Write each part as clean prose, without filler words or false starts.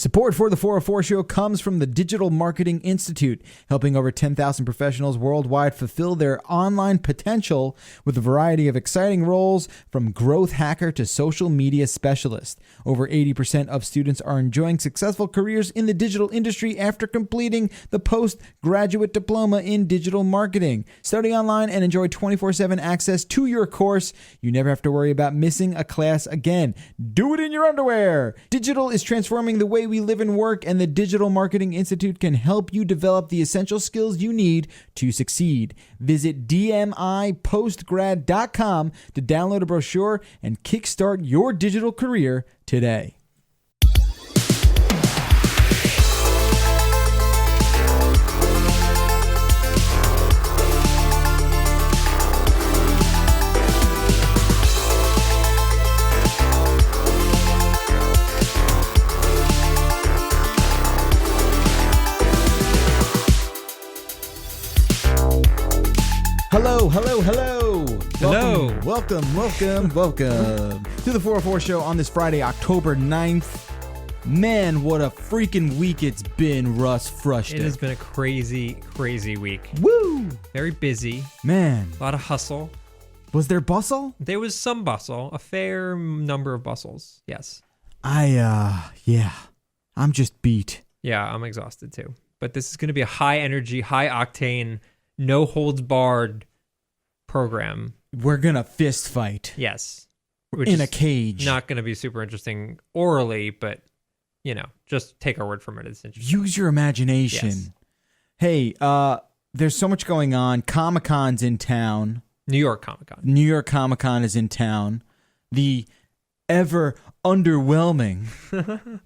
Support for the 404 Show comes from the Digital Marketing Institute, helping over 10,000 professionals worldwide fulfill their online potential with a variety of exciting roles from growth hacker to social media specialist. Over 80% of students are enjoying successful careers in the digital industry after completing the postgraduate diploma in digital marketing. Study online and enjoy 24/7 access to your course. You never have to worry about missing a class again. Do it in your underwear. Digital is transforming the way we live and work, and the Digital Marketing Institute can help you develop the essential skills you need to succeed. Visit dmipostgrad.com to download a brochure and kickstart your digital career today. Hello. Welcome to the 404 Show on this Friday, October 9th. Man, what a freaking week it's been, Russ Frushta. It has been a crazy week. Woo! Very busy. Man. A lot of hustle. Was there bustle? There was some bustle. A fair number of bustles. Yes. I'm just beat. Yeah, I'm exhausted too. But this is going to be a high energy, high octane, no holds barred program. We're gonna fist fight. Yes. In a cage. Not going to be super interesting orally, but, just take our word from it. It's interesting. Use your imagination. Yes. Hey, there's so much going on. Comic-Con's in town. New York Comic-Con. New York Comic-Con is in town. The ever underwhelming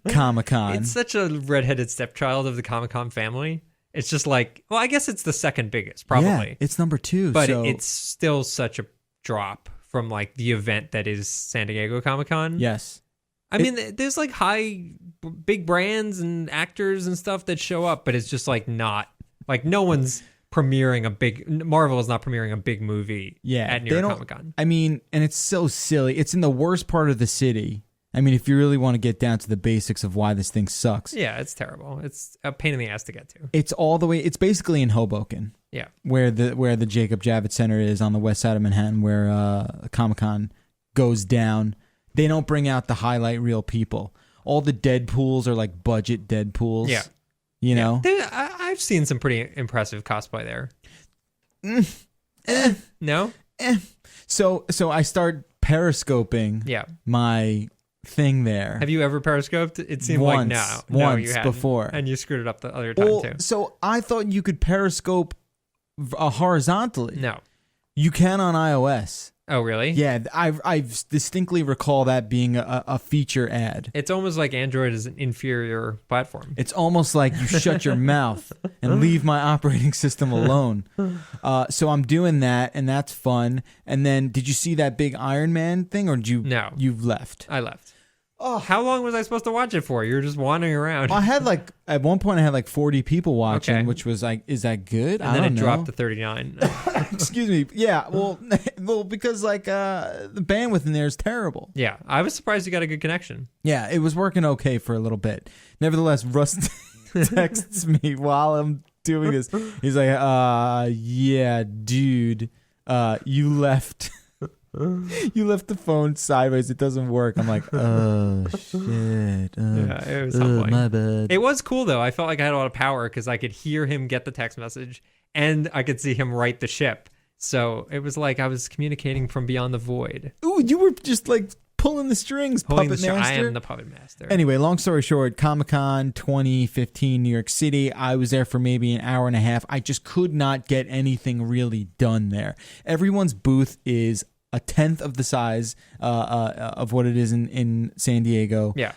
Comic-Con. It's such a redheaded stepchild of the Comic-Con family. It's just like, well, I guess it's the second biggest, probably. Yeah, it's number 2. But it's still such a drop from like the event that is San Diego Comic-Con. Yes. I mean, there's like big brands and actors and stuff that show up, but it's just like not, like no one's Marvel is not premiering a big movie at New York Comic-Con. I mean, and it's so silly. It's in the worst part of the city. I mean, if you really want to get down to the basics of why this thing sucks. Yeah, it's terrible. It's a pain in the ass to get to. It's basically in Hoboken. Yeah. Where the Jacob Javits Center is on the west side of Manhattan, where Comic-Con goes down. They don't bring out the highlight reel people. All the Deadpools are like budget Deadpools. Yeah. You know? I've seen some pretty impressive cosplay there. No? So I start periscoping my thing there. Have you ever periscoped? It seemed once, like no. Once you hadn't. before. And you screwed it up the other time too. So I thought you could periscope horizontally. No. You can on iOS. Oh, really? Yeah, I distinctly recall that being a feature ad. It's almost like Android is an inferior platform. It's almost like you shut your mouth and leave my operating system alone. So I'm doing that, and that's fun. And then, did you see that big Iron Man thing, or did you? No. You've left. I left. Oh, how long was I supposed to watch it for? You were just wandering around. Well, at one point I had 40 people watching, which was like, is that good? And then it dropped to 39. Excuse me. Yeah. Well, because the bandwidth in there is terrible. Yeah, I was surprised you got a good connection. Yeah, it was working okay for a little bit. Nevertheless, Russ texts me while I'm doing this. He's like, yeah, dude, you left. You left the phone sideways. It doesn't work. I'm like, oh, shit. Yeah, it was humbling. My bad. It was cool, though. I felt like I had a lot of power because I could hear him get the text message and I could see him write the ship. So it was like I was communicating from beyond the void. Ooh, you were just like pulling the strings, puppet master. I am the puppet master. Anyway, long story short, Comic-Con 2015, New York City. I was there for maybe an hour and a half. I just could not get anything really done there. Everyone's booth is a tenth of the size of what it is in San Diego. Yeah.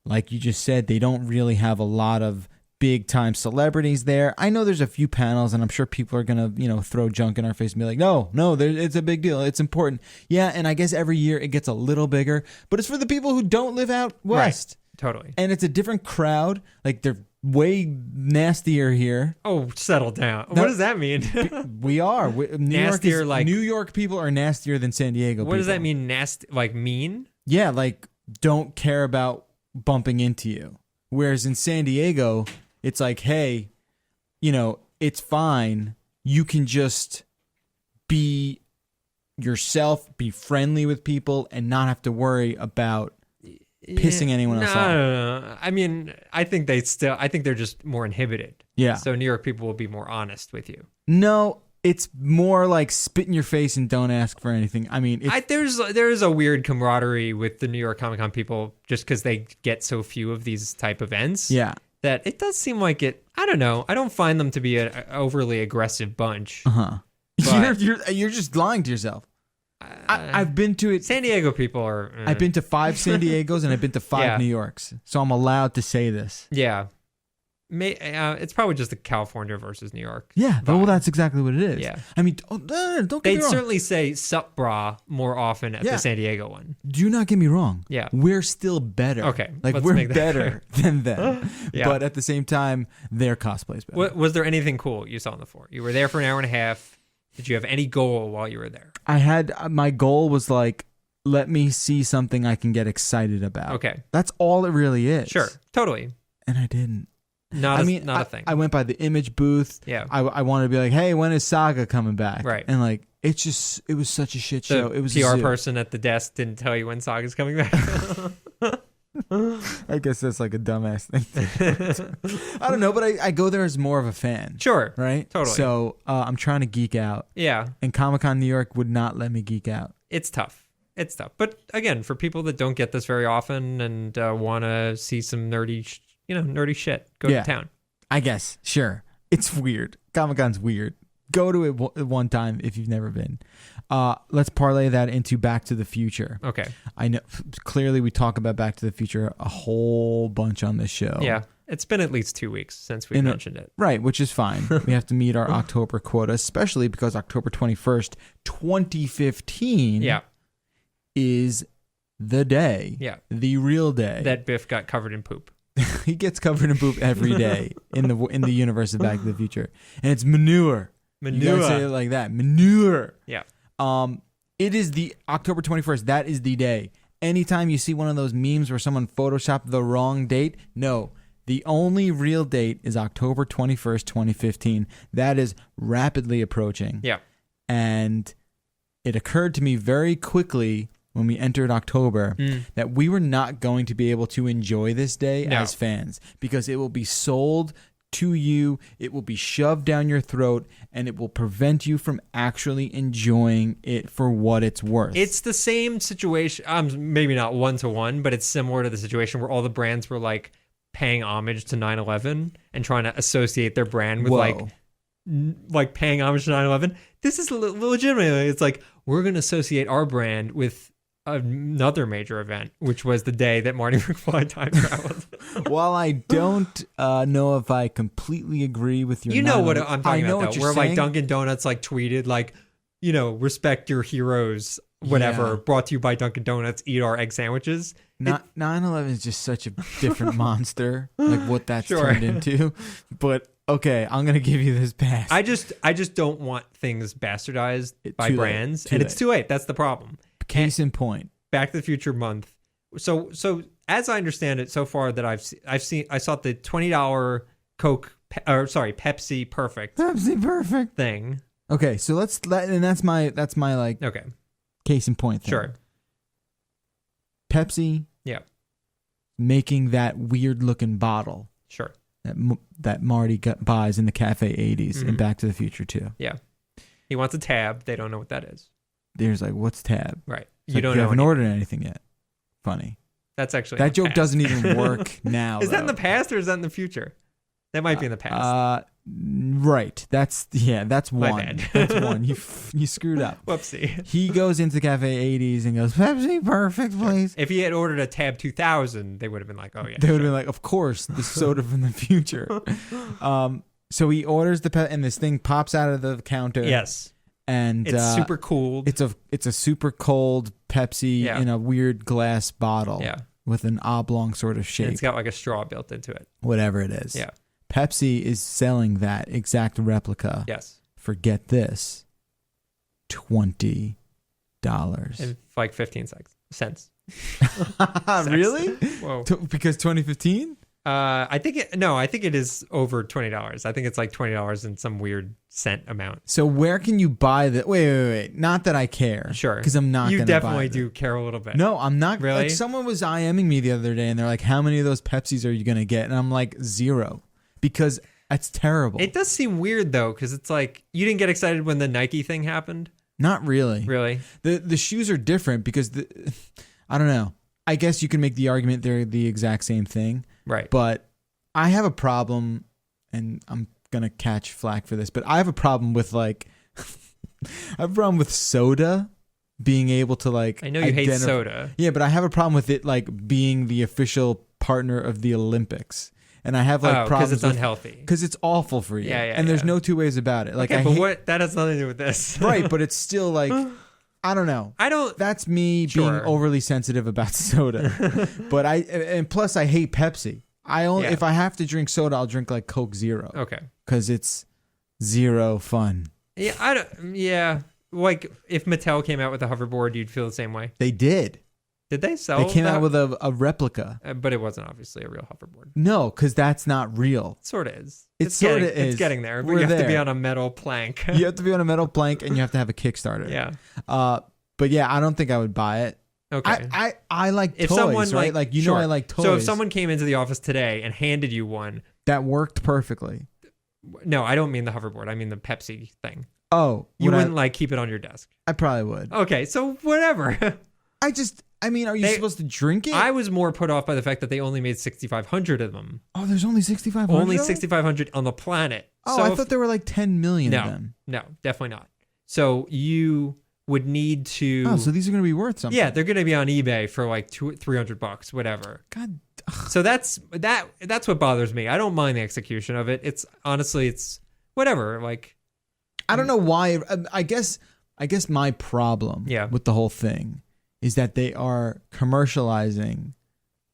Like you just said, they don't really have a lot of big time celebrities there. I know there's a few panels, and I'm sure people are gonna throw junk in our face and be like, no, it's a big deal. It's important. Yeah, and I guess every year it gets a little bigger, but it's for the people who don't live out west. Right. Totally. And it's a different crowd. Like they're way nastier here. Oh, settle down. What does that mean? We are. New York people are nastier than San Diego people. What does that mean, nasty? Like mean? Yeah, like don't care about bumping into you. Whereas in San Diego, it's like, hey, it's fine. You can just be yourself, be friendly with people, and not have to worry about pissing anyone else off. No. I mean, I think they're just more inhibited. Yeah. So New York people will be more honest with you. No, it's more like spit in your face and don't ask for anything. I mean, there's a weird camaraderie with the New York Comic Con people just because they get so few of these type events. Yeah. That it does seem like it. I don't know. I don't find them to be an overly aggressive bunch. You're just lying to yourself. I've been to it. San Diego people are. I've been to 5 San Diegos and I've been to 5 New Yorks, so I'm allowed to say this. Yeah. It's probably just the California versus New York. Yeah, well, that's exactly what it is. Yeah. I mean, don't get me wrong. They'd certainly say sup brah more often at the San Diego one. Do not get me wrong. Yeah. We're still better. Okay. Like, we're better than them. Yeah. But at the same time, their cosplay's better. Was there anything cool you saw on the floor? You were there for an hour and a half. Did you have any goal while you were there? My goal was like, let me see something I can get excited about. Okay. That's all it really is. Sure. Totally. And I didn't. Not a thing. I went by the image booth. Yeah. I wanted to be like, hey, when is Saga coming back? Right. And like, it was such a shit show. It was PR person at the desk didn't tell you when Saga's coming back. I guess that's like a dumbass thing. I don't know, but I go there as more of a fan. Sure. Right? Totally. So I'm trying to geek out. Yeah. And Comic-Con New York would not let me geek out. It's tough. But again, for people that don't get this very often and want to see some nerdy shit, go to town. I guess. Sure. It's weird. Comic-Con's weird. Go to it one time if you've never been. Let's parlay that into Back to the Future. Okay. I know clearly we talk about Back to the Future a whole bunch on this show. Yeah. It's been at least 2 weeks since we mentioned it. Right, which is fine. We have to meet our October quota, especially because October 21st, 2015 is the day. Yeah. The real day. That Biff got covered in poop. He gets covered in poop every day in the universe of Back to the Future. And it's manure. You gotta say it like that. Manure. Yeah. It is the October 21st. That is the day. Anytime you see one of those memes where someone photoshopped the wrong date, no. The only real date is October 21st, 2015. That is rapidly approaching. Yeah. And it occurred to me very quickly when we entered October that we were not going to be able to enjoy this day as fans because it will be sold to you, it will be shoved down your throat, and it will prevent you from actually enjoying it for what it's worth. It's the same situation, maybe not one-to-one, but it's similar to the situation where all the brands were like paying homage to 9/11 and trying to associate their brand with like paying homage to 9/11. This is legitimately, it's like, we're going to associate our brand with another major event, which was the day that Marty McFly time traveled. While I don't know if I completely agree with your, you know what I'm talking about, though, where like Dunkin' Donuts like tweeted like, respect your heroes, whatever, brought to you by Dunkin' Donuts, eat our egg sandwiches. 9/11 is just such a different monster, like what that's turned into. But okay, I'm gonna give you this pass. I just don't want things bastardized by brands, and it's too late. That's the problem. Case in point, Back to the Future month. So as I understand it, so far that I saw the $20 Pepsi Perfect thing. Okay, so that's my like case in point thing. Sure. Pepsi, making that weird looking bottle. Sure. That Marty buys in the Cafe 80s in Back to the Future too. Yeah. He wants a tab. They don't know what that is. There's like, what's tab? Right. You haven't ordered anything yet. Funny. That's actually that joke doesn't even work now. Is that in the past or is that in the future? That might be in the past. Right. That's one. My bad. That's one. You screwed up. Whoopsie. He goes into Cafe 80s and goes, Pepsi Perfect, please. If he had ordered a Tab 2000, they would have been like, oh yeah. They would have been like, of course, the soda from the future. So he orders and this thing pops out of the counter. Yes. And it's super cool. It's a super cold Pepsi in a weird glass bottle. Yeah. With an oblong sort of shape. And it's got like a straw built into it. Whatever it is. Yeah. Pepsi is selling that exact replica. Yes. For, get this, $20. And like 15 cents. Really? Whoa. Because 2015? I think it is over $20. I think it's like $20 in some weird cent amount. So where can you buy the? Wait. Not that I care. Sure. Because I'm not. You gonna definitely buy do care a little bit. No, I'm not. Really? Like someone was IMing me the other day, and they're like, "How many of those Pepsis are you gonna get?" And I'm like, 0, because that's terrible. It does seem weird though, because it's like you didn't get excited when the Nike thing happened. Not really. Really? The shoes are different because I don't know. I guess you can make the argument they're the exact same thing. Right. But I have a problem, and I'm going to catch flack for this, but I have a problem with like, I have a problem with soda being able to like. I know you hate soda. Yeah, but I have a problem with it like being the official partner of the Olympics. And I have like problems because it's unhealthy. Because it's awful for you. Yeah, and there's no two ways about it. Like, okay, but what that has nothing to do with this. Right, but it's still like, I don't know. That's me being overly sensitive about soda. But and plus I hate Pepsi. If I have to drink soda, I'll drink like Coke Zero. Okay. Because it's zero fun. Yeah, like if Mattel came out with a hoverboard, you'd feel the same way. They did. Did they sell? They came out with a replica, but it wasn't obviously a real hoverboard. No, because that's not real. It sort of is. It sort of is. It's getting there, but you have to be on a metal plank. You have to be on a metal plank, and you have to have a Kickstarter. Yeah. But yeah, I don't think I would buy it. Okay. I like if toys, someone right? Like know I like toys. So if someone came into the office today and handed you one that worked perfectly. No, I don't mean the hoverboard. I mean the Pepsi thing. Oh, you wouldn't like keep it on your desk. I probably would. Okay, so whatever. I mean, are you supposed to drink it? I was more put off by the fact that they only made 6,500 of them. Oh, there's only 6,500? Only 6,500 on the planet. Oh, so I thought there were like 10 million of them. No, definitely not. So you would need to... Oh, so these are going to be worth something. Yeah, they're going to be on eBay for like $300, whatever. God. So that's what bothers me. I don't mind the execution of it. It's honestly, it's whatever. Like, I don't know why. I guess my problem with the whole thing is that they are commercializing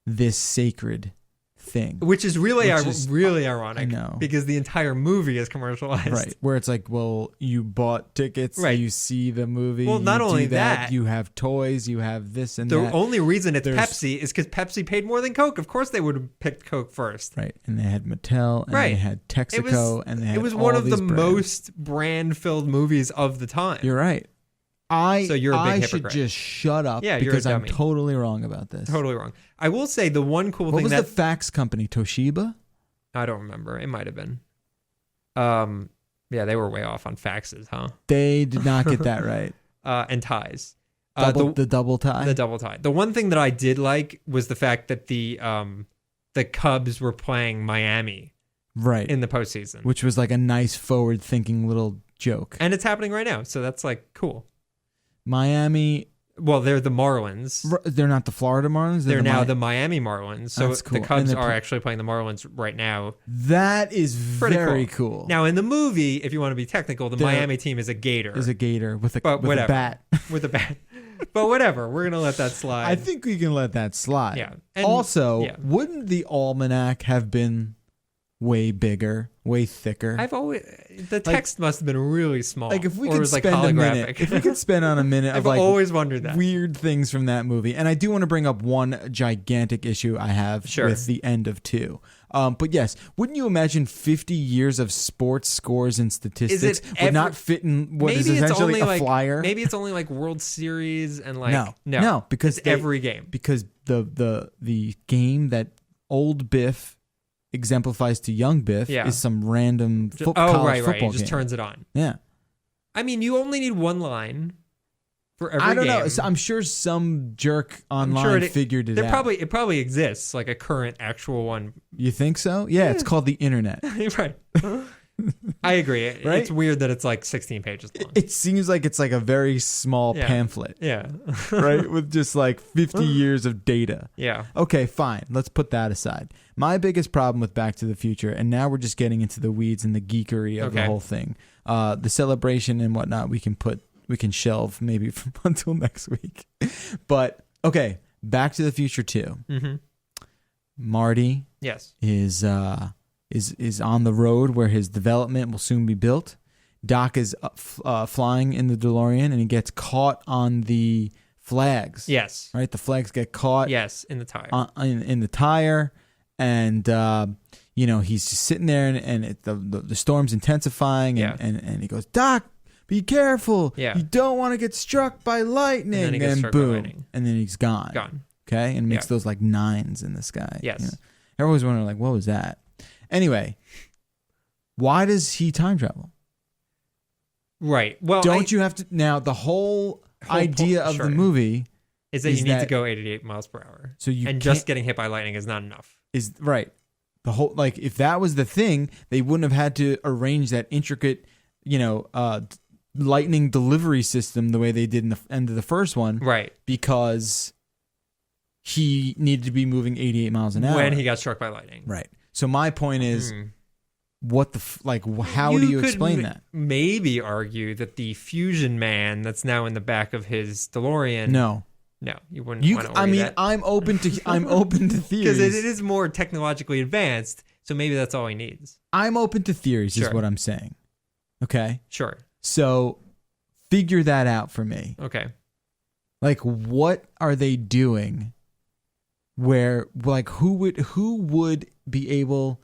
this sacred thing, which is really ironic. I know, because the entire movie is commercialized, right? Where it's like, well, you bought tickets, right? You see the movie. Well, not only that, you have toys, you have this and that. The only reason it's Pepsi is because Pepsi paid more than Coke. Of course, they would have picked Coke first, right? And they had Mattel, and they had Texaco, and they had. It was one of the most brand-filled movies of the time. You're right. So you're a big hypocrite. Should just shut up because you're a dummy. I'm totally wrong about this. Totally wrong. I will say the one cool thing What was the fax company? Toshiba? I don't remember. It might have been. Yeah, they were way off on faxes, huh? They did not get that right. And ties. The double tie? The double tie. The one thing that I did like was the fact that the Cubs were playing Miami in the postseason. Which was like a nice forward-thinking little joke. And it's happening right now, so that's like cool. Miami. Well, they're the Marlins. They're not the Florida Marlins. They're now the Miami Marlins. So that's cool. The Cubs are actually playing the Marlins right now. That is very cool. Now, in the movie, if you want to be technical, the Miami team is a Gator. Is a Gator with a bat. With a bat. But whatever. We're going to let that slide. I think we can let that slide. Yeah. And also, wouldn't the almanac have been way bigger, way thicker? The text must have been really small. Like if we could spend a minute, if we could spend on a minute of like always wondered that. Weird things from that movie. And I do want to bring up one gigantic issue I have with the end of 2. But yes, wouldn't you imagine 50 years of sports scores and statistics would not fit in what is essentially a flyer? Maybe it's only like World Series and like no, because every game. Because the game that old Biff exemplifies to young Biff is some random college football game. He just turns it on. Yeah. I mean, you only need one line for every game. I don't know. I'm sure some jerk online figured it out. It probably exists, like a current actual one. You think so? Yeah, it's called the internet. Right. I agree. Right? It's weird that it's like 16 pages long. It seems like it's like a very small pamphlet. Yeah. Right? With just like 50 years of data. Yeah. Okay, fine. Let's put that aside. My biggest problem with Back to the Future, and now we're just getting into the weeds and the geekery of the whole thing. The celebration and whatnot we can shelve maybe until next week. But okay, Back to the Future 2. Mm-hmm. Marty is on the road where his development will soon be built. Doc is flying in the DeLorean, and he gets caught on the flags. Yes. Right? The flags get caught. Yes, in the tire. In the tire. and he's just sitting there, and the storm's intensifying, and he goes, Doc, be careful. Yeah. You don't want to get struck by lightning. And boom. And then he's gone. Okay? And makes those like 9s in the sky. Yes. Everyone's wondering, like, what was that? Anyway, why does he time travel? Right. Well, don't you have to... Now, the whole idea of the movie... is that you need to go 88 miles per hour. So you just getting hit by lightning is not enough. Right. The whole... Like, if that was the thing, they wouldn't have had to arrange that intricate, lightning delivery system the way they did in the end of the first one. Right. Because he needed to be moving 88 miles an hour. When he got struck by lightning. Right. So my point is, how do you explain that? Maybe argue that the fusion man that's now in the back of his DeLorean. No, you wouldn't want to argue that. I'm open to theories. Because it is more technologically advanced, so maybe that's all he needs. I'm open to theories, is what I'm saying. Okay? Sure. So, figure that out for me. Okay. Like, what are they doing where, like, who would be able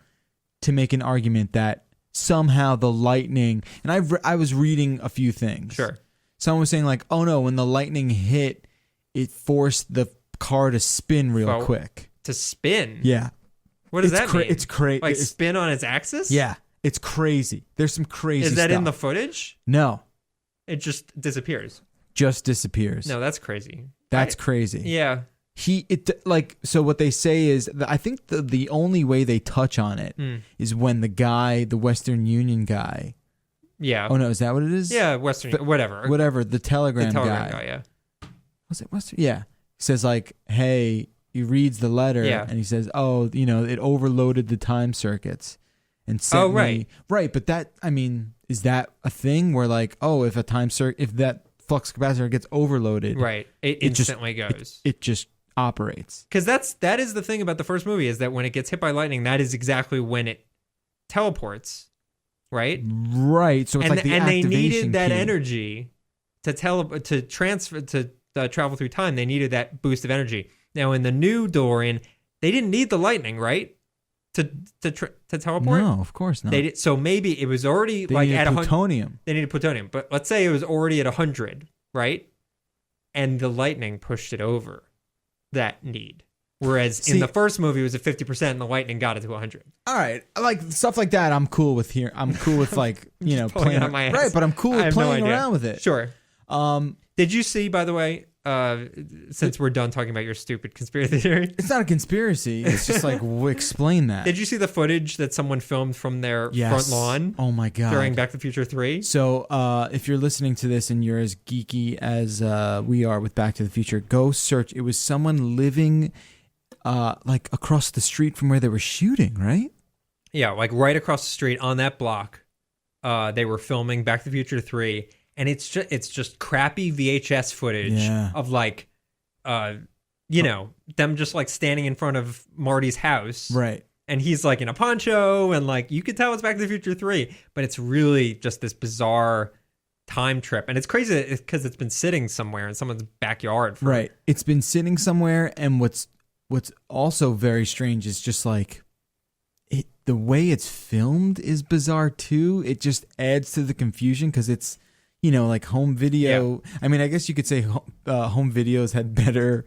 to make an argument that somehow the lightning... And I was reading a few things. Sure. Someone was saying, like, oh, no, when the lightning hit, it forced the car to spin real quick. To spin? Yeah. What does that mean? It's crazy. Like, spin on its axis? Yeah. It's crazy. There's some crazy stuff. Is that in the footage? No. It just disappears. Just disappears. No, that's crazy. That's crazy. Yeah. So what they say is that I think the only way they touch on it is when the Western Union guy. Yeah. Oh no, is that what it is? Yeah, whatever, the Telegram guy. Yeah. Was it Western? Yeah. He says like, hey, he reads the letter and he says, oh, it overloaded the time circuits. And sent me, right, but that, I mean, is that a thing where like, oh, if that flux capacitor gets overloaded, right, it instantly goes. It just operates. Because that is the thing about the first movie, is that when it gets hit by lightning, that is exactly when it teleports, right? Right. So it's like the activation they needed that key. Energy to transfer to travel through time. They needed that boost of energy. Now in the new DeLorean, they didn't need the lightning, right? To teleport? No, of course not. So maybe it was already they like needed at plutonium. They needed plutonium, but let's say it was already at 100, right? And the lightning pushed it over that need. Whereas in the first movie it was at 50% and the lightning got it to 100. All right, like stuff like that. I'm cool with here. I'm cool with like playing out my ass. Right, but I'm cool with playing around with it. Sure. Did you see, by the way? Since we're done talking about your stupid conspiracy theory, it's not a conspiracy. It's just like explain that. Did you see the footage that someone filmed from their front lawn? Oh my god! During Back to the Future 3. So, if you're listening to this and you're as geeky as we are with Back to the Future, go search. It was someone living, like across the street from where they were shooting, right? Yeah, like right across the street on that block. They were filming Back to the Future 3. And it's just crappy VHS footage of like, them just like standing in front of Marty's house. Right. And he's like in a poncho and like, you could tell it's Back to the Future 3, but it's really just this bizarre time trip. And it's crazy because it's been sitting somewhere in someone's backyard. Right. It's been sitting somewhere. And what's also very strange is just like, the way it's filmed is bizarre too. It just adds to the confusion because it's, like home video. Yeah. I mean, I guess you could say home videos had better,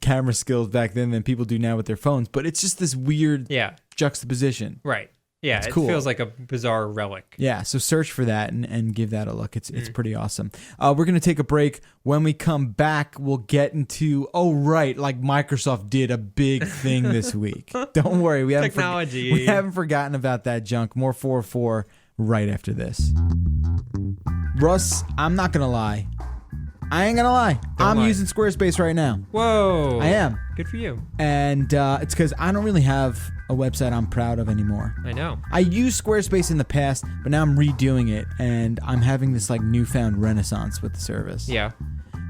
camera skills back then than people do now with their phones. But it's just this weird juxtaposition. Right. Yeah, it feels like a bizarre relic. Yeah, so search for that and give that a look. It's pretty awesome. We're going to take a break. When we come back, we'll get into, like Microsoft did a big thing this week. Don't worry. We haven't forgotten about that junk. More 404 right after this. Russ, I'm not going to lie. I ain't gonna lie. I'm using Squarespace right now. Whoa. I am. Good for you. And it's because I don't really have a website I'm proud of anymore. I know. I used Squarespace in the past, but now I'm redoing it, and I'm having this like newfound renaissance with the service. Yeah.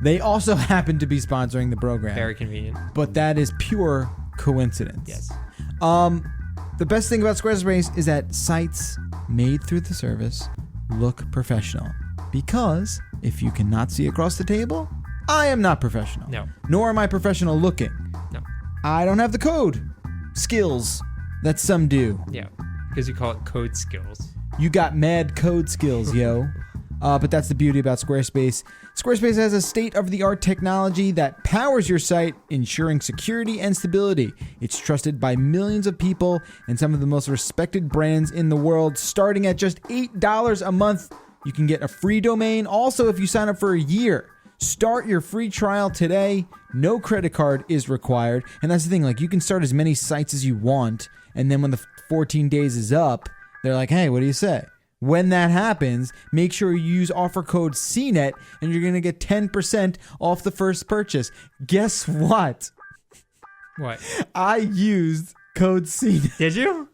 They also happen to be sponsoring the program. Very convenient. But that is pure coincidence. Yes. The best thing about Squarespace is that sites made through the service look professional. Because if you cannot see across the table, I am not professional. No. Nor am I professional looking. No. I don't have the code. skills that some do. Yeah, because you call it code skills. You got mad code skills, yo. But that's the beauty about Squarespace. Squarespace has a state-of-the-art technology that powers your site, ensuring security and stability. It's trusted by millions of people and some of the most respected brands in the world. Starting at just $8 a month, you can get a free domain. Also, if you sign up for a year, start your free trial today. No credit card is required. And that's the thing, like, you can start as many sites as you want, and then when the 14 days is up, they're like, hey, what do you say? When that happens, make sure you use offer code CNET and you're going to get 10% off the first purchase. Guess what? What? I used code CNET. Did you?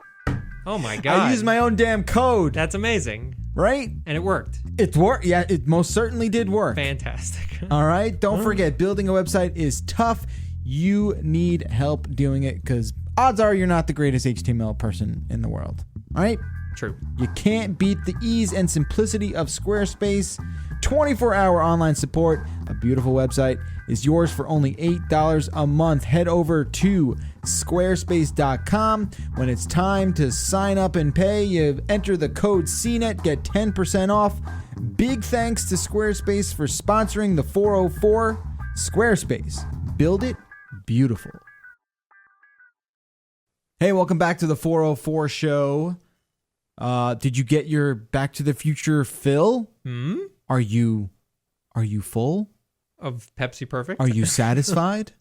Oh my God. I used my own damn code. That's amazing. Right? And it worked. It worked. Yeah, it most certainly did work. Fantastic. All right? Don't forget, building a website is tough. You need help doing it because odds are you're not the greatest HTML person in the world. All right? True. You can't beat the ease and simplicity of Squarespace. 24-hour online support. A beautiful website is yours for only $8 a month. Head over to squarespace.com. When it's time to sign up and pay, you enter the code CNET, get 10% off. Big thanks to Squarespace for sponsoring the 404. Squarespace. Build it beautiful. Hey, welcome back to the 404 show. Did you get your Back to the Future fill? Are you full? Of Pepsi Perfect? Are you satisfied?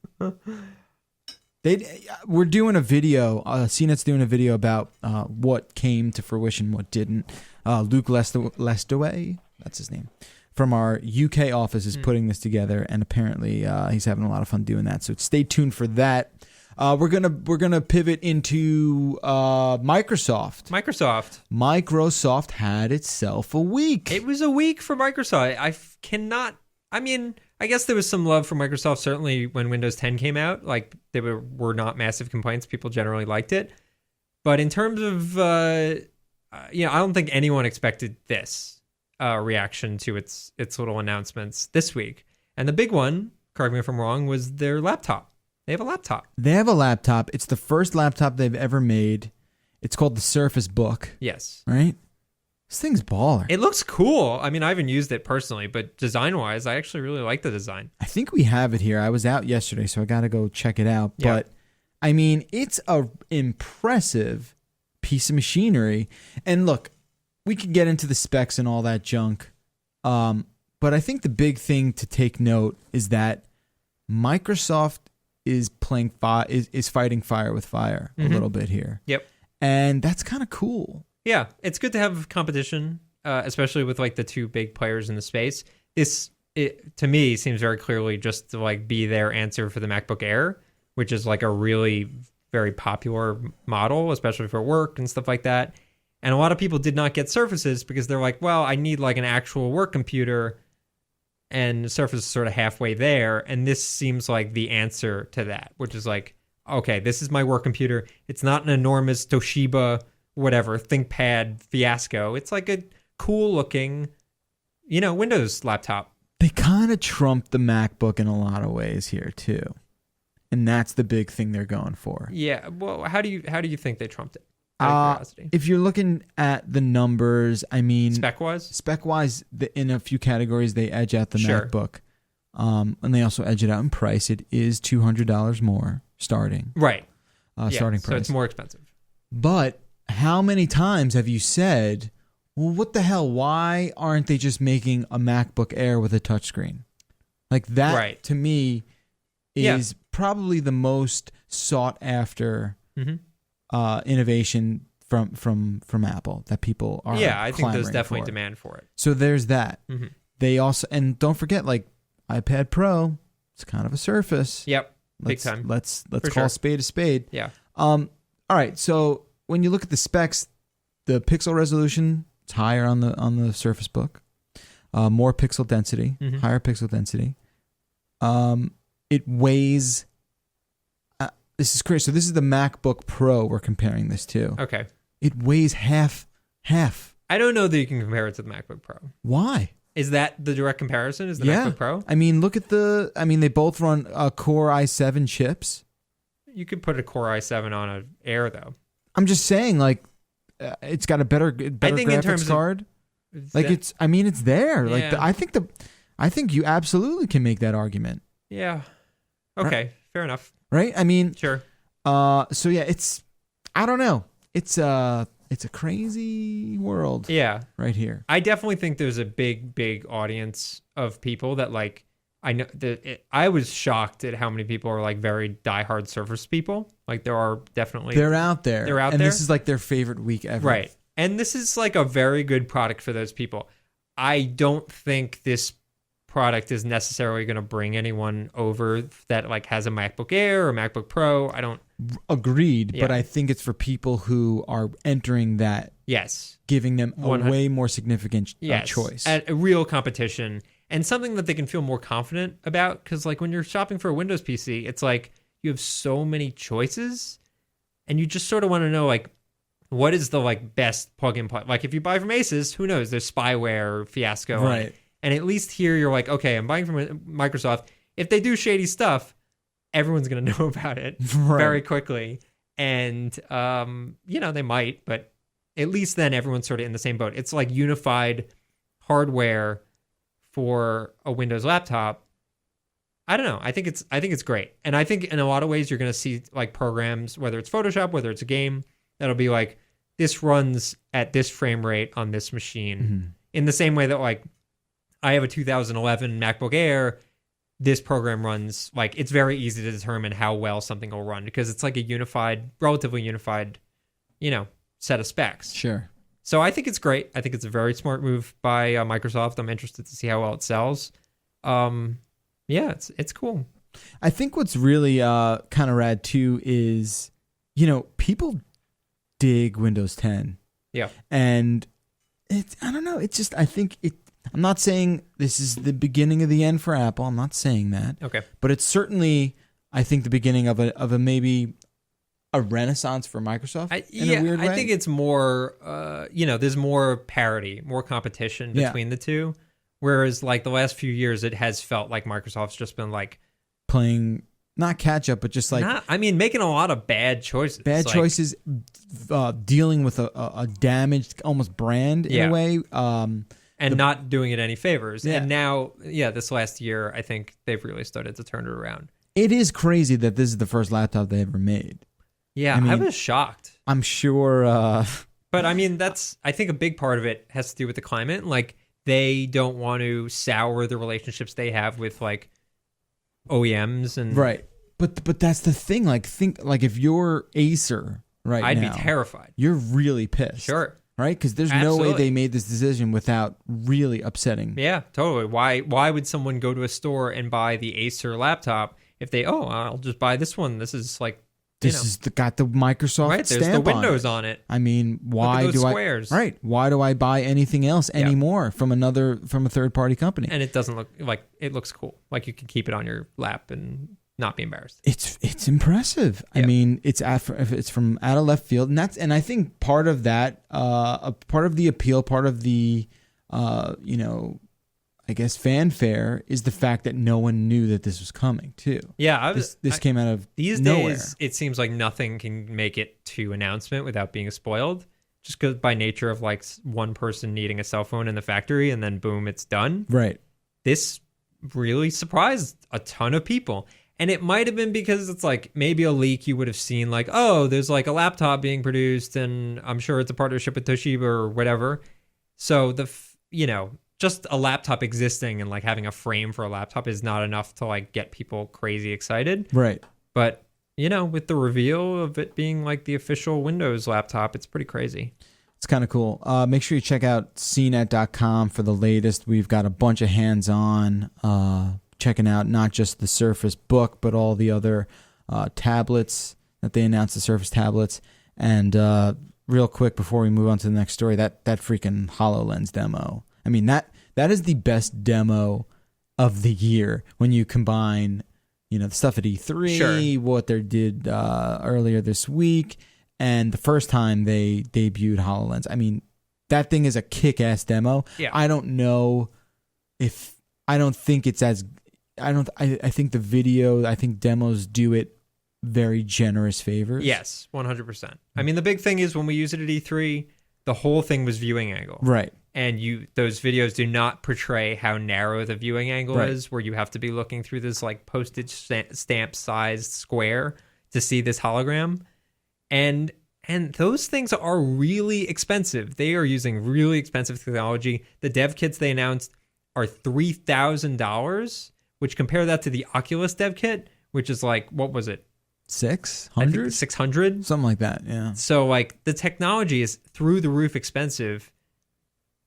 We're doing a video. CNET's doing a video about what came to fruition, what didn't. Luke Lestaway, that's his name, from our UK office is putting this together, and apparently he's having a lot of fun doing that. So stay tuned for that. We're gonna pivot into Microsoft. Microsoft had itself a week. It was a week for Microsoft. I guess there was some love for Microsoft certainly when Windows 10 came out. Like, there were not massive complaints. People generally liked it. But in terms of, I don't think anyone expected this reaction to its little announcements this week. And the big one, correct me if I'm wrong, was their laptop. They have a laptop. It's the first laptop they've ever made. It's called the Surface Book. Yes. Right? This thing's baller. It looks cool. I mean, I haven't used it personally, but design-wise, I actually really like the design. I think we have it here. I was out yesterday, so I got to go check it out. Yeah. But, I mean, it's a impressive piece of machinery. And look, we could get into the specs and all that junk. But I think the big thing to take note is that Microsoft is fighting fire with fire a little bit here. Yep. And that's kind of cool. Yeah, it's good to have competition, especially with like the two big players in the space. It to me seems very clearly just to like be their answer for the MacBook Air, which is like a really very popular model, especially for work and stuff like that. And a lot of people did not get Surfaces because they're like, well, I need like an actual work computer. And Surface is sort of halfway there. And this seems like the answer to that, which is like, okay, this is my work computer. It's not an enormous Toshiba, whatever, ThinkPad fiasco. It's like a cool looking, Windows laptop. They kind of trumped the MacBook in a lot of ways here too. And that's the big thing they're going for. Yeah. Well, how do you think they trumped it? If you're looking at the numbers, I mean, spec-wise, in a few categories, they edge out the MacBook. And they also edge it out in price. It is $200 more starting. Right. Starting price. So it's more expensive. But how many times have you said, well, what the hell? Why aren't they just making a MacBook Air with a touchscreen? Like that, to me, is probably the most sought after innovation from Apple that people are I think there's definitely demand for it. So there's that. They also, and don't forget, like iPad Pro, it's kind of a Surface. Yep, big time. Let's call a spade a spade. Yeah. All right. So when you look at the specs, the pixel resolution is higher on the Surface Book. More pixel density, higher pixel density. It weighs. This is crazy. So this is the MacBook Pro we're comparing this to. Okay. It weighs half. I don't know that you can compare it to the MacBook Pro. Why? Is that the direct comparison? Is the MacBook Pro? I mean, they both run Core i7 chips. You could put a Core i7 on an Air though. I'm just saying, like, it's got a better I think graphics card. Like it's there. Yeah. Like I think you absolutely can make that argument. Yeah. Okay. Fair enough. Right? I mean, sure. So yeah, I don't know. It's a crazy world. Yeah. Right here. I definitely think there's a big audience of people that like. I know that I was shocked at how many people are like very diehard Surface people. Like they're out there. And this is like their favorite week ever. Right. And this is like a very good product for those people. I don't think this product is necessarily going to bring anyone over that like has a MacBook Air or MacBook Pro. I don't. Agreed. Yeah. But I think it's for people who are entering that. Yes. Giving them a way more significant choice. At a real competition. And something that they can feel more confident about, because like when you're shopping for a Windows PC, it's like you have so many choices, and you just sort of want to know like what is the like best plug-in play. Like if you buy from Asus, who knows? There's spyware or fiasco, right? And at least here you're like, okay, I'm buying from Microsoft. If they do shady stuff, everyone's gonna know about it very quickly, and they might, but at least then everyone's sort of in the same boat. It's like unified hardware for a Windows laptop. I don't know. I think it's great. And I think in a lot of ways you're going to see like programs, whether it's Photoshop, whether it's a game, that'll be like, this runs at this frame rate on this machine. Mm-hmm. In the same way that like I have a 2011 MacBook Air, this program runs, like it's very easy to determine how well something will run because it's like a relatively unified, set of specs. Sure. So I think it's great. I think it's a very smart move by Microsoft. I'm interested to see how well it sells. It's cool. I think what's really kind of rad too is, people dig Windows 10. Yeah. And I don't know. It's just, I think I'm not saying this is the beginning of the end for Apple. I'm not saying that. Okay. But it's certainly, I think, the beginning of a maybe a renaissance for Microsoft in a weird way. I think it's more, there's more parity, more competition between the two. Whereas like the last few years, it has felt like Microsoft's just been like playing, not catch up, but just like, making a lot of bad choices. Dealing with a damaged almost brand in a way. And not doing it any favors. Yeah. And now, this last year, I think they've really started to turn it around. It is crazy that this is the first laptop they ever made. Yeah, I was shocked. I'm sure. But I mean, I think a big part of it has to do with the climate. Like, they don't want to sour the relationships they have with like OEMs and right. But that's the thing. Like, think like if you're Acer I'd be terrified. You're really pissed. Sure. Right? Because there's no way they made this decision without really upsetting. Yeah, totally. Why would someone go to a store and buy the Acer laptop if I'll just buy this one? This is like. This is got the Microsoft there's stamp the Windows on it. I mean, why do squares. Why do I buy anything else anymore from a third party company? And it doesn't look like it looks cool. Like you can keep it on your lap and not be embarrassed. It's impressive. Yeah. I mean, it's from out of left field, and I think part of that, part of the appeal, part of the, I guess fanfare is the fact that no one knew that this was coming too. Yeah, this came out of these nowhere. Days. It seems like nothing can make it to announcement without being spoiled, just because by nature of like one person needing a cell phone in the factory and then boom, it's done. Right. This really surprised a ton of people, and it might have been because it's like maybe a leak you would have seen, like, oh, there's like a laptop being produced, and I'm sure it's a partnership with Toshiba or whatever. So just a laptop existing and like having a frame for a laptop is not enough to like get people crazy excited. Right. But, with the reveal of it being like the official Windows laptop, it's pretty crazy. It's kind of cool. Make sure you check out CNET.com for the latest. We've got a bunch of hands-on checking out not just the Surface Book, but all the other tablets that they announced, the Surface tablets. And real quick before we move on to the next story, that freaking HoloLens demo. I mean, that is the best demo of the year when you combine, the stuff at E3, what they did earlier this week, and the first time they debuted HoloLens. I mean, that thing is a kick-ass demo. Yeah. I don't know if I don't think it's as I think the video, I think demos do it very generous favors. Yes, 100%. I mean, the big thing is when we use it at E3, the whole thing was viewing angle. Right. And those videos do not portray how narrow the viewing angle is, where you have to be looking through this like postage stamp sized square to see this hologram. And those things are really expensive. They are using really expensive technology. The dev kits they announced are $3,000, which compare that to the Oculus dev kit, which is like, what was it? 600? 600? Something like that, yeah. So like the technology is through the roof expensive.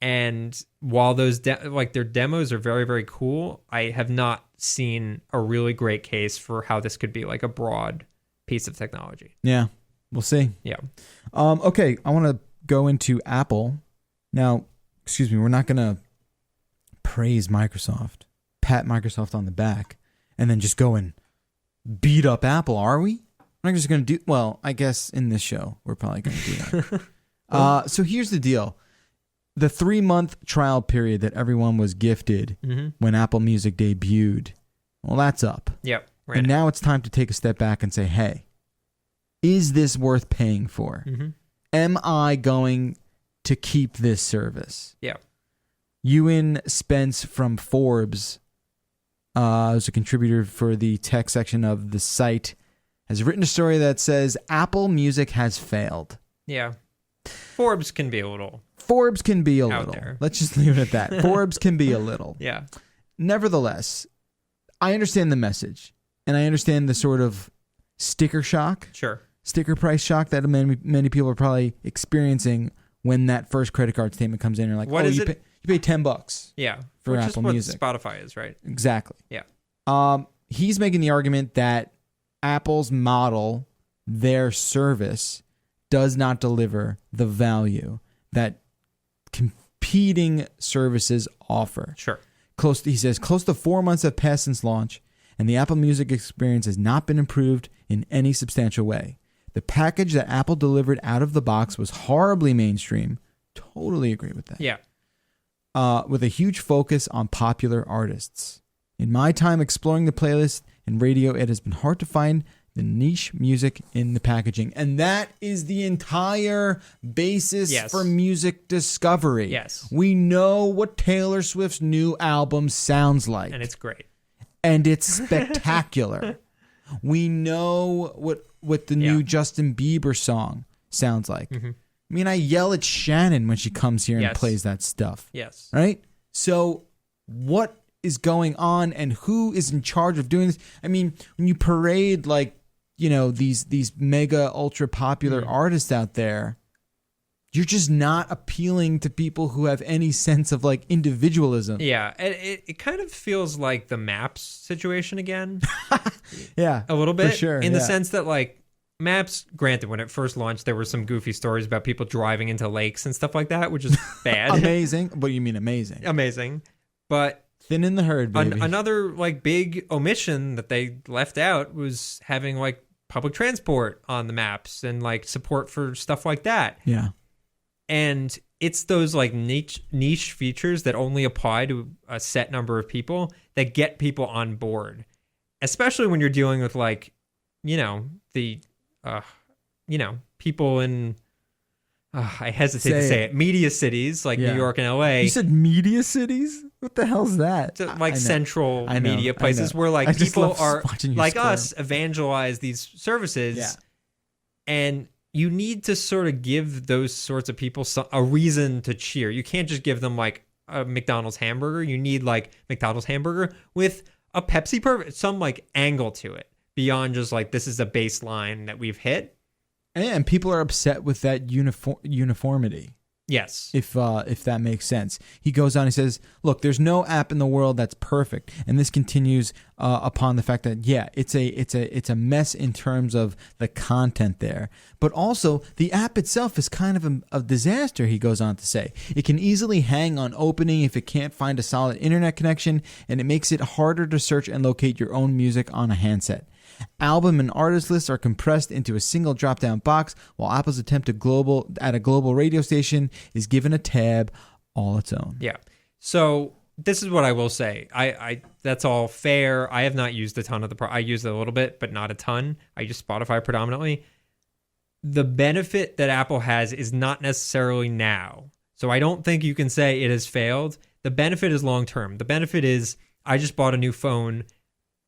And while those their demos are very, very cool, I have not seen a really great case for how this could be like a broad piece of technology. Yeah, we'll see. Yeah. Okay, I want to go into Apple. Now, excuse me, we're not going to praise Microsoft, pat Microsoft on the back, and then just go and beat up Apple, are we? We're not just going to do... Well, I guess in this show, we're probably going to do that. So here's the deal. The 3-month trial period that everyone was gifted when Apple Music debuted, well, that's up. Yep. And now it's time to take a step back and say, hey, is this worth paying for? Am I going to keep this service? Yeah. Ewan Spence from Forbes, who's a contributor for the tech section of the site, has written a story that says Apple Music has failed. Yeah. Forbes can be a little. There. Let's just leave it at that. Forbes can be a little. Yeah. Nevertheless, I understand the message, and I understand the sort of sticker shock. Sure. Sticker price shock that many people are probably experiencing when that first credit card statement comes in. You're like, what is it? You pay $10. Yeah. For Which Apple is what Music. Spotify is, right? Exactly. Yeah. He's making the argument that Apple's model, their service, does not deliver the value that competing services offer. Sure. He says close to 4 months have passed since launch, and the Apple Music experience has not been improved in any substantial way. The package that Apple delivered out of the box was horribly mainstream. Totally agree with that. Yeah. With a huge focus on popular artists. In my time exploring the playlist and radio, it has been hard to find the niche music in the packaging. And that is the entire basis for music discovery. Yes. We know what Taylor Swift's new album sounds like. And it's great. And it's spectacular. We know what the new Justin Bieber song sounds like. I mean, I yell at Shannon when she comes here and plays that stuff. Yes. Right? So what is going on and who is in charge of doing this? I mean, when you parade like, you know, these mega ultra popular artists out there, you're just not appealing to people who have any sense of like individualism. Yeah, it kind of feels like the Maps situation again. Yeah, a little bit, for sure. In the sense that like Maps, granted, when it first launched, there were some goofy stories about people driving into lakes and stuff like that, which is bad. Amazing. What do you mean amazing? Amazing, but thin in the herd, baby. Another like big omission that they left out was having like public transport on the Maps and like support for stuff like that. Yeah. And it's those like niche features that only apply to a set number of people that get people on board, especially when you're dealing with like, you know, the, people in, I hesitate to say it, media cities like New York and LA. You said media cities? What the hell's that? Like central media places where like people are like us evangelize these services. Yeah. And you need to sort of give those sorts of people a reason to cheer. You can't just give them like a McDonald's hamburger. You need like McDonald's hamburger with a Pepsi, some like angle to it beyond just like this is a baseline that we've hit. And people are upset with that uniformity. Yes. If that makes sense. He goes on, he says, look, there's no app in the world that's perfect. And this continues upon the fact that, it's a mess in terms of the content there. But also, the app itself is kind of a disaster, he goes on to say. It can easily hang on opening if it can't find a solid internet connection, and it makes it harder to search and locate your own music on a handset. Album and artist lists are compressed into a single drop-down box, while Apple's attempt at a global radio station is given a tab all its own. Yeah. So this is what I will say. I that's all fair. I have not used a ton of I used it a little bit, but not a ton. I use Spotify predominantly. The benefit that Apple has is not necessarily now. So I don't think you can say it has failed. The benefit is long term. The benefit is I just bought a new phone.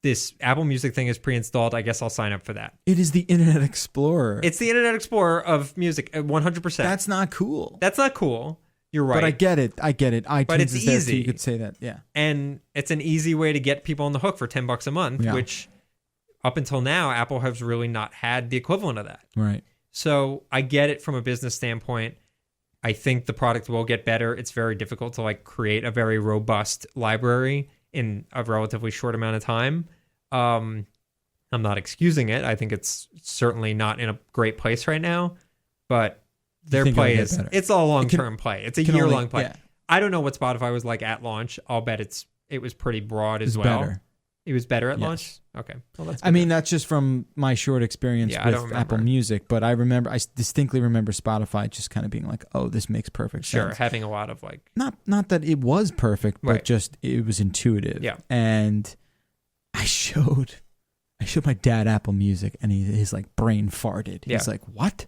This Apple Music thing is pre-installed. I guess I'll sign up for that. It is the Internet Explorer. It's the Internet Explorer of music, 100%. That's not cool. That's not cool. You're right. But I get it. iTunes but it's is there, easy. so you could say that. Yeah. And it's an easy way to get people on the hook for $10 a month, which up until now, Apple has really not had the equivalent of that. Right. So I get it from a business standpoint. I think the product will get better. It's very difficult to create a very robust library in a relatively short amount of time. I'm not excusing it. I think it's certainly not in a great place right now, but their play it's a long-term play. It's a year-long play. Yeah. I don't know what Spotify was like at launch. I'll bet it was pretty broad as well. Better. It was better at launch? Okay. Well, that's good. That's just from my short experience with Apple Music, but I distinctly remember Spotify just kind of being like, oh, this makes perfect sense. Sure, having a lot of Not that it was perfect, but just it was intuitive. Yeah. And I showed my dad Apple Music, and his brain farted. He's like, what?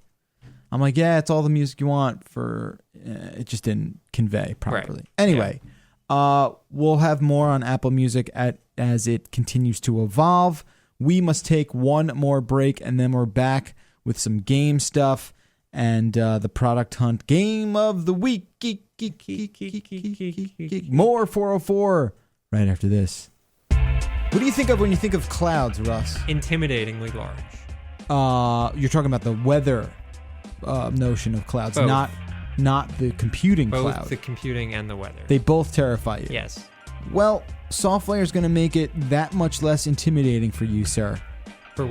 I'm like, yeah, it's all the music you want for, it just didn't convey properly. Right. Anyway, we'll have more on Apple Music as it continues to evolve. We must take one more break, and then we're back with some game stuff and the product hunt game of the week. More 404 right after this. What do you think of when you think of clouds, Russ? Intimidatingly large. You're talking about the weather notion of clouds, both. not the computing both cloud. The computing and the weather. They both terrify you. Yes. Well, Softlayer is going to make it that much less intimidating for you, sir. For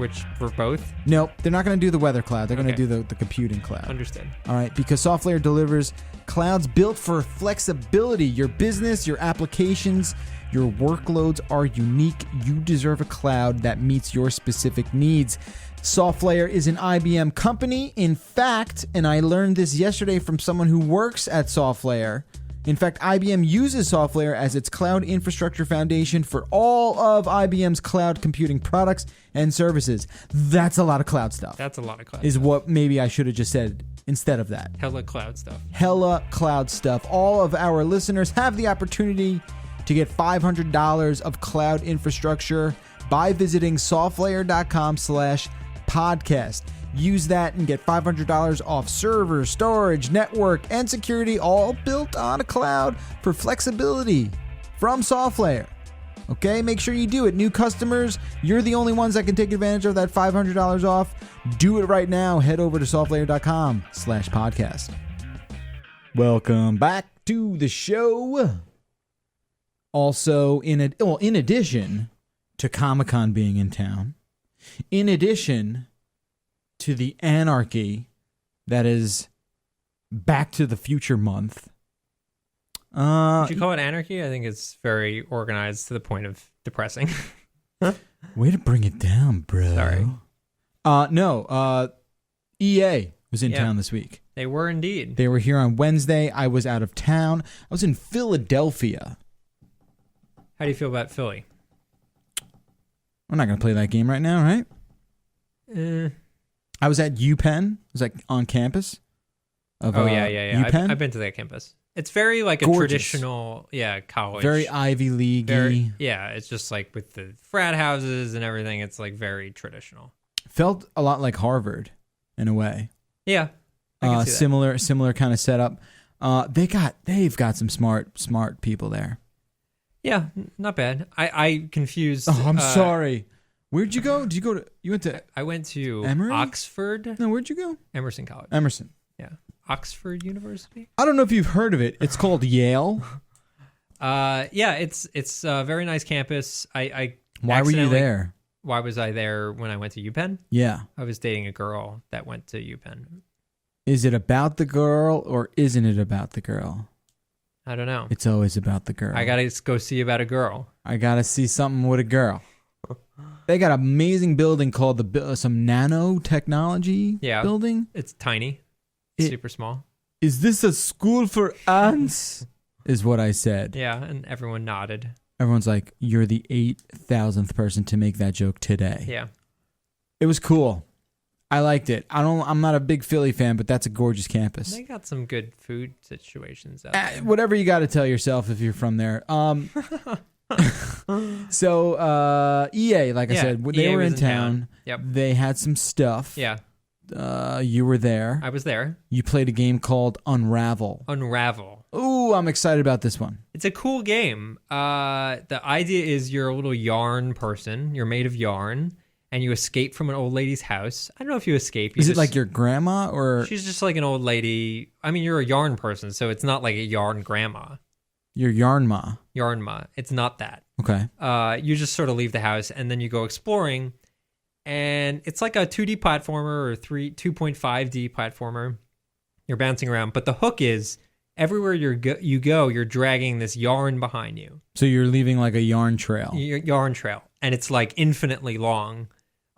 both? Nope, they're not going to do the weather cloud. They're going to do the computing cloud. Understood. All right, because Softlayer delivers clouds built for flexibility. Your business, your applications, your workloads are unique. You deserve a cloud that meets your specific needs. Softlayer is an IBM company. In fact, and I learned this yesterday from someone who works at Softlayer. In fact, IBM uses Softlayer as its cloud infrastructure foundation for all of IBM's cloud computing products and services. That's a lot of cloud stuff. That's a lot of cloud is stuff. What maybe I should have just said instead of that. Hella cloud stuff. Hella cloud stuff. All of our listeners have the opportunity to get $500 of cloud infrastructure by visiting softlayer.com/podcast. Use that and get $500 off server, storage, network, and security, all built on a cloud for flexibility from Softlayer. Okay, make sure you do it. New customers, you're the only ones that can take advantage of that $500 off. Do it right now. Head over to softlayer.com/podcast. Welcome back to the show. Also, in addition to Comic-Con being in town, in addition to the anarchy that is Back to the Future month. Would you call it anarchy? I think it's very organized to the point of depressing. Way to bring it down, bro. Sorry. No. EA was in town this week. They were indeed. They were here on Wednesday. I was out of town. I was in Philadelphia. How do you feel about Philly? We're not going to play that game right now, right? I was at UPenn. I was on campus. Yeah. UPenn. I've been to that campus. It's very a traditional, college. Very Ivy League-y. It's just with the frat houses and everything. It's very traditional. Felt a lot like Harvard in a way. Yeah. I can see that. Similar kind of setup. They've got some smart people there. Yeah, not bad. I confused. Oh, I'm sorry. Where'd you go? You went to? I went to Emory? Oxford. No, where'd you go? Emerson College. Emerson. Yeah. Oxford University. I don't know if you've heard of it. It's called Yale. It's a very nice campus. Why were you there? Why was I there when I went to UPenn? Yeah. I was dating a girl that went to UPenn. Is it about the girl or isn't it about the girl? I don't know. It's always about the girl. I got to go see about a girl. I got to see something with a girl. They got an amazing building called some nanotechnology building. It's tiny. Super small. Is this a school for ants? is what I said. Yeah, and everyone nodded. Everyone's like, you're the 8,000th person to make that joke today. Yeah. It was cool. I liked it. I'm not a big Philly fan, but that's a gorgeous campus. They got some good food situations out there. Whatever you got to tell yourself if you're from there. So EA, like I said, they were in town. Yep. They had some stuff. Yeah. You were there. I was there. You played a game called Unravel. Ooh, I'm excited about this one. It's a cool game. The idea is you're a little yarn person. You're made of yarn. And you escape from an old lady's house. I don't know if you escape. Is it like your grandma or? She's just like an old lady. I mean, you're a yarn person, so it's not like a yarn grandma. Your yarn ma. Yarn ma. It's not that. Okay. You just sort of leave the house and then you go exploring. And it's like a 2D platformer or 2.5D platformer. You're bouncing around. But the hook is everywhere you go, you're dragging this yarn behind you. So you're leaving like a yarn trail. Yarn trail. And it's like infinitely long.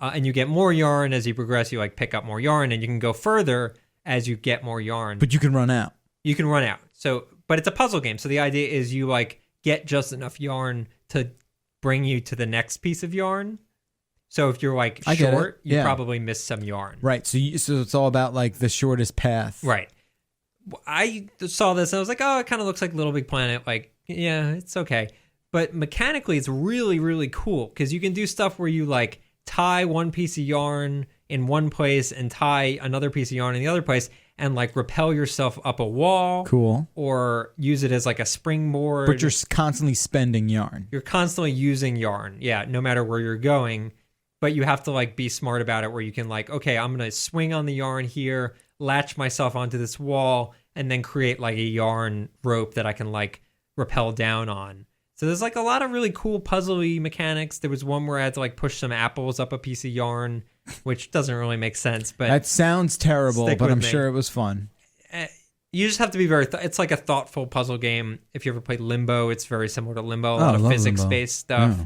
And you get more yarn as you progress. You like pick up more yarn, and you can go further as you get more yarn. But you can run out. You can run out. So, but it's a puzzle game. So the idea is you like get just enough yarn to bring you to the next piece of yarn. So if you're like short, you probably miss some yarn. Right. So it's all about like the shortest path. Right. I saw this and I was like, oh, it kind of looks like Little Big Planet. Like, yeah, it's okay. But mechanically, it's really, really cool because you can do stuff where you like tie one piece of yarn in one place and tie another piece of yarn in the other place and like rappel yourself up a wall. Cool. Or use it as like a springboard. But you're constantly spending yarn. You're constantly using yarn. Yeah, no matter where you're going. But you have to like be smart about it where you can like, okay, I'm going to swing on the yarn here, latch myself onto this wall, and then create like a yarn rope that I can like rappel down on. So there's like a lot of really cool puzzly mechanics. There was one where I had to like push some apples up a piece of yarn, which doesn't really make sense. But that sounds terrible, but I'm sure it was fun. You just have to be it's like a thoughtful puzzle game. If you ever played Limbo, it's very similar to Limbo. A lot of physics-based stuff. Yeah.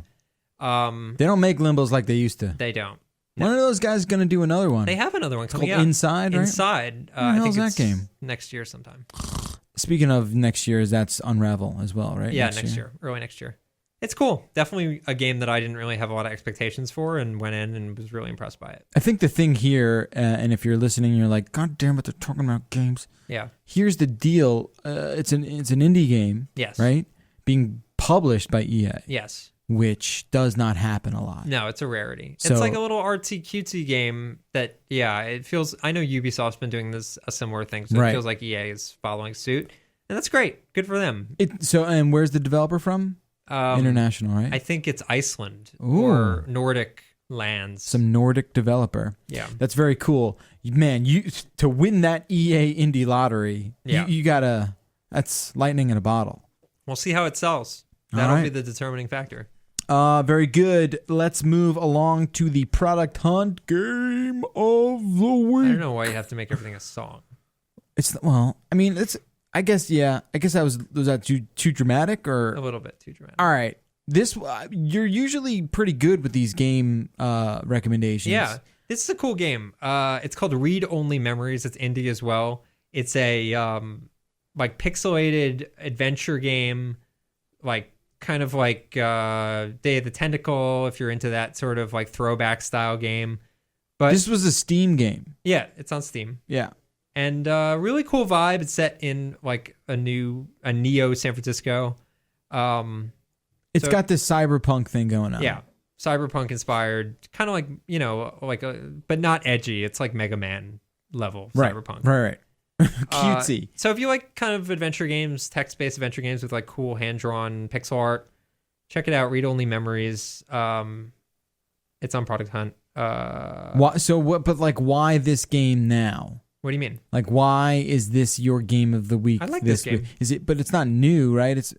They don't make Limbos like they used to. They don't. No. One of those guys is going to do another one. They have another one coming out. Inside, right? Inside. I think it's that game? Next year sometime. Speaking of next year, that's Unravel as well, right? Yeah, next year. Early next year. It's cool. Definitely a game that I didn't really have a lot of expectations for and went in and was really impressed by it. I think the thing here, and if you're listening, you're like, God damn it, they're talking about games. Yeah. Here's the deal. It's an indie game. Yes. Right? Being published by EA. Yes. Which does not happen a lot. No, it's a rarity. It's like a little artsy cutesy game that, it feels, I know Ubisoft's been doing a similar thing, so it feels like EA is following suit. And that's great. Good for them. And where's the developer from? International, right? I think it's Iceland or Nordic lands. Some Nordic developer. Yeah. That's very cool. Man, to win that EA indie lottery, you gotta, that's lightning in a bottle. We'll see how it sells. That'll be the determining factor. Very good. Let's move along to the product hunt game of the week. I don't know why you have to make everything a song. I guess that was that too dramatic or a little bit too dramatic. All right. This you're usually pretty good with these game recommendations. Yeah. This is a cool game. It's called Read Only Memories. It's indie as well. It's a like pixelated adventure game, like kind of like Day of the Tentacle, if you're into that sort of like throwback style game. But this was a Steam game. Yeah, it's on Steam. Yeah. And really cool vibe. It's set in like a neo San Francisco. It's got this cyberpunk thing going on. Yeah. Cyberpunk inspired, kind of like, but not edgy. It's like Mega Man level cyberpunk. Right. Cutesy. So if you like kind of adventure games, text-based adventure games with like cool hand-drawn pixel art, check it out. Read Only Memories. It's on Product Hunt. Why this game now? What do you mean? Like, why is this your game of the week? I like this game. Week? Is it? But it's not new, right? It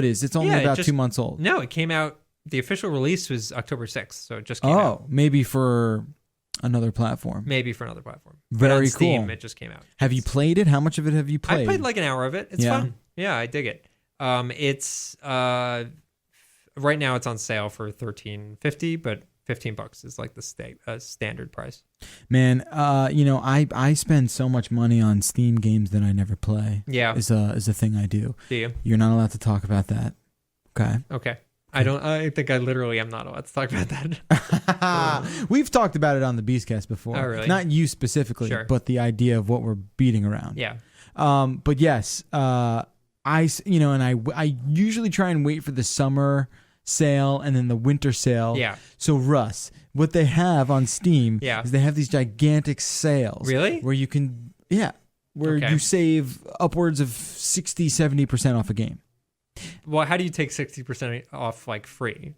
is. It's only about 2 months old. No, it came out. The official release was October 6th, so it just came out. Oh, maybe for another platform. Very cool. Steam, it just came out. Have you played it? How much of it have you played? I played like an hour of it. It's fun. Yeah, I dig it. It's right now it's on sale for $13.50, but $15 is like the standard price. Man, I spend so much money on Steam games that I never play. Yeah, is a thing I do. Do you? You're not allowed to talk about that. Okay. I think I literally am not allowed to talk about that. We've talked about it on the Beastcast before. Oh, really? Not you specifically, Sure. but the idea of what we're beating around. Yeah. But yes, I usually try and wait for the summer sale and then the winter sale. Yeah. So Russ, what they have on Steam is they have these gigantic sales. Really? Where you can, you save upwards of 60, 70% off a game. Well, how do you take 60% off like free?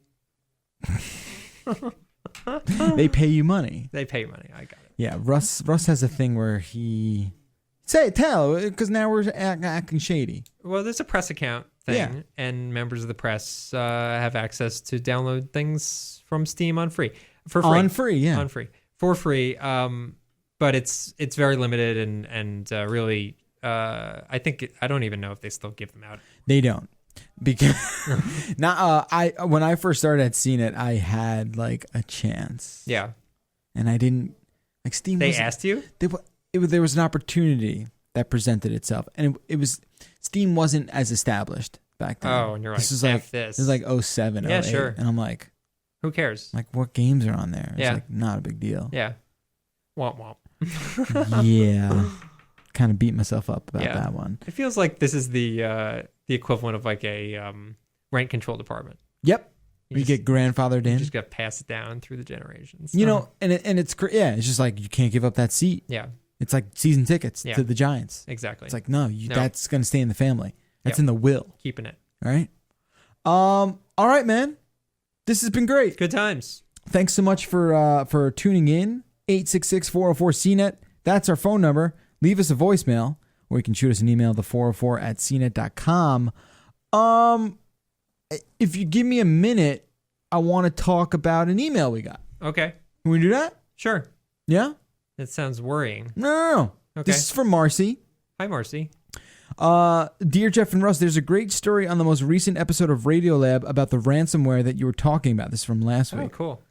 They pay you money. They pay you money. I got it. Yeah, Russ has a thing where he because now we're acting shady. Well, there's a press account thing, and members of the press have access to download things from Steam for free. On free. But it's very limited and really. I don't even know if they still give them out. They don't. Because when I first started at CNET, I had like a chance. Yeah. And I didn't like Steam. They asked you? There was an opportunity that presented itself, and it was Steam wasn't as established back then. Oh, and you're like, this is like 07, yeah, 08, sure. And I'm like, who cares? Like, what games are on there? It's yeah. like not a big deal. Yeah. Womp womp. Yeah. Kind of beat myself up about that one. It feels like this is the equivalent of like a rent control department. Yep. You get grandfathered in. You just got to pass it down through the generations. And it's it's just like you can't give up that seat. Yeah. It's like season tickets to the Giants. Exactly. It's like no, that's going to stay in the family. That's in the will. Keeping it. All right. All right, man. This has been great. Good times. Thanks so much for tuning in. 866-404-CNET. That's our phone number. Leave us a voicemail, or you can shoot us an email, the404@cnet.com. If you give me a minute, I want to talk about an email we got. Okay. Can we do that? Sure. Yeah? That sounds worrying. No. Okay. This is from Marcy. Hi, Marcy. Dear Jeff and Russ, there's a great story on the most recent episode of Radiolab about the ransomware that you were talking about. This is from last week. Oh, cool.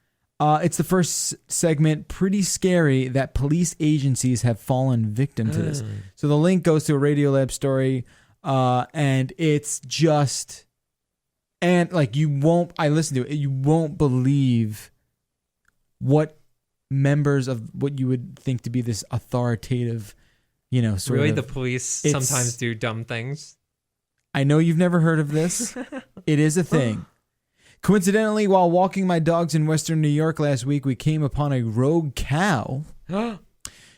It's the first segment. Pretty scary that police agencies have fallen victim to this. So the link goes to a Radiolab story, and it's just, and like I listened to it, you won't believe what members of what you would think to be this authoritative, sort really, of. the police sometimes do dumb things. I know you've never heard of this. It is a thing. Coincidentally, while walking my dogs in Western New York last week, we came upon a rogue cow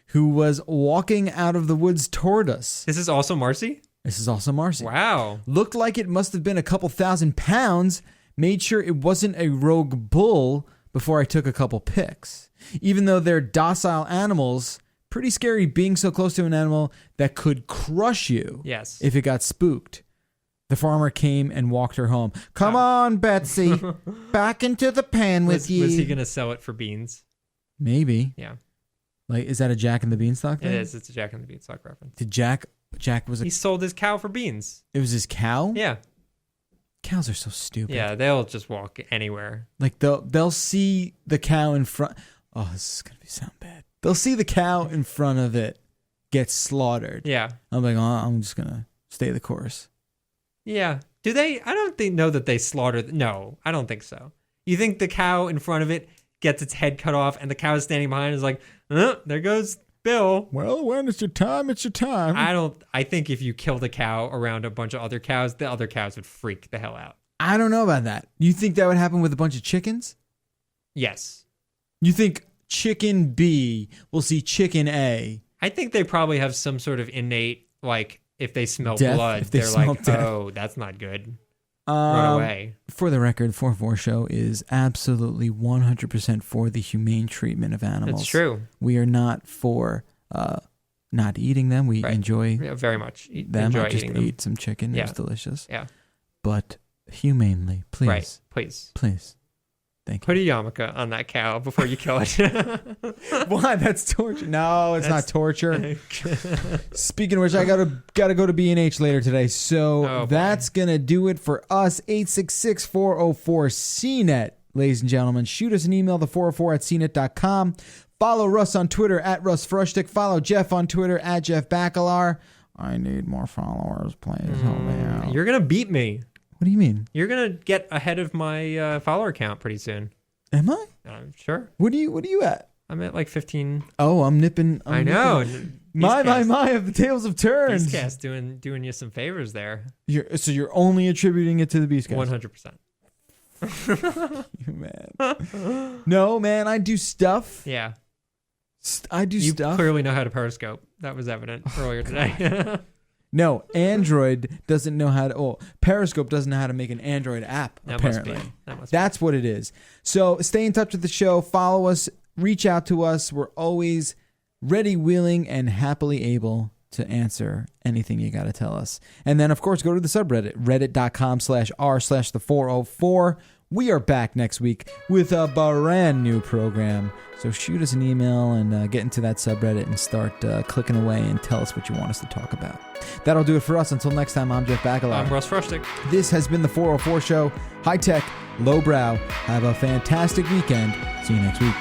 who was walking out of the woods toward us. This is also Marcy? This is also Marcy. Wow. Looked like it must have been a couple thousand pounds. Made sure it wasn't a rogue bull before I took a couple pics. Even though they're docile animals, pretty scary being so close to an animal that could crush you if it got spooked. The farmer came and walked her home. Come on, Betsy. Back into the pan with you. Was he going to sell it for beans? Maybe. Yeah. Like, is that a Jack and the Beanstalk thing? It is. It's a Jack and the Beanstalk reference. Did Jack was He sold his cow for beans. It was his cow? Yeah. Cows are so stupid. Yeah, they'll just walk anywhere. Like, they'll see the cow in front. Oh, this is going to sound bad. They'll see the cow in front of it get slaughtered. Yeah. I'm like, I'm just going to stay the course. Yeah. Do they? I don't know that they slaughtered. No, I don't think so. You think the cow in front of it gets its head cut off and the cow is standing behind is like, there goes Bill. Well, when it's your time, it's your time. I think if you killed a cow around a bunch of other cows, the other cows would freak the hell out. I don't know about that. You think that would happen with a bunch of chickens? Yes. You think chicken B will see chicken A? I think they probably have some sort of innate, like, if they smell blood, they're like, death. Oh, that's not good. Run away. For the record, 4-4 Show is absolutely 100% for the humane treatment of animals. That's true. We are not for not eating them. We enjoy very much them. Enjoy I just eating ate some chicken. It was delicious. Yeah. But humanely, please. Right. Please. Thank you. Put a yarmulke on that cow before you kill it. Why? That's torture. No, it's not torture. Speaking of which, I gotta go to B&H later today. So that's gonna do it for us. 866-404-CNET. ladies and gentlemen, shoot us an email, the404 at cnet.com. Follow Russ on Twitter at Russ Frushtick. Follow Jeff on Twitter at Jeff Bacalar. I need more followers. Please help me out. You're going to beat me. What do you mean? You're going to get ahead of my follower count pretty soon. Am I? Sure. What are you at? I'm at like 15. Oh, I'm nipping. I know. My, the tables have turned. Beastcast doing you some favors there. So you're only attributing it to the Beastcast? 100%. You man. No, man, I do stuff. Yeah. I do stuff. You clearly know how to Periscope. That was evident earlier today. No, Android doesn't know how to... Oh, Periscope doesn't know how to make an Android app, apparently. That's what it is. So stay in touch with the show. Follow us. Reach out to us. We're always ready, willing, and happily able to answer anything you got to tell us. And then, of course, go to the subreddit, reddit.com/r/the404. We are back next week with a brand new program. So shoot us an email and get into that subreddit and start clicking away and tell us what you want us to talk about. That'll do it for us. Until next time, I'm Jeff Bacalar. I'm Russ Frushtick. This has been the 404 Show. High tech, low brow. Have a fantastic weekend. See you next week.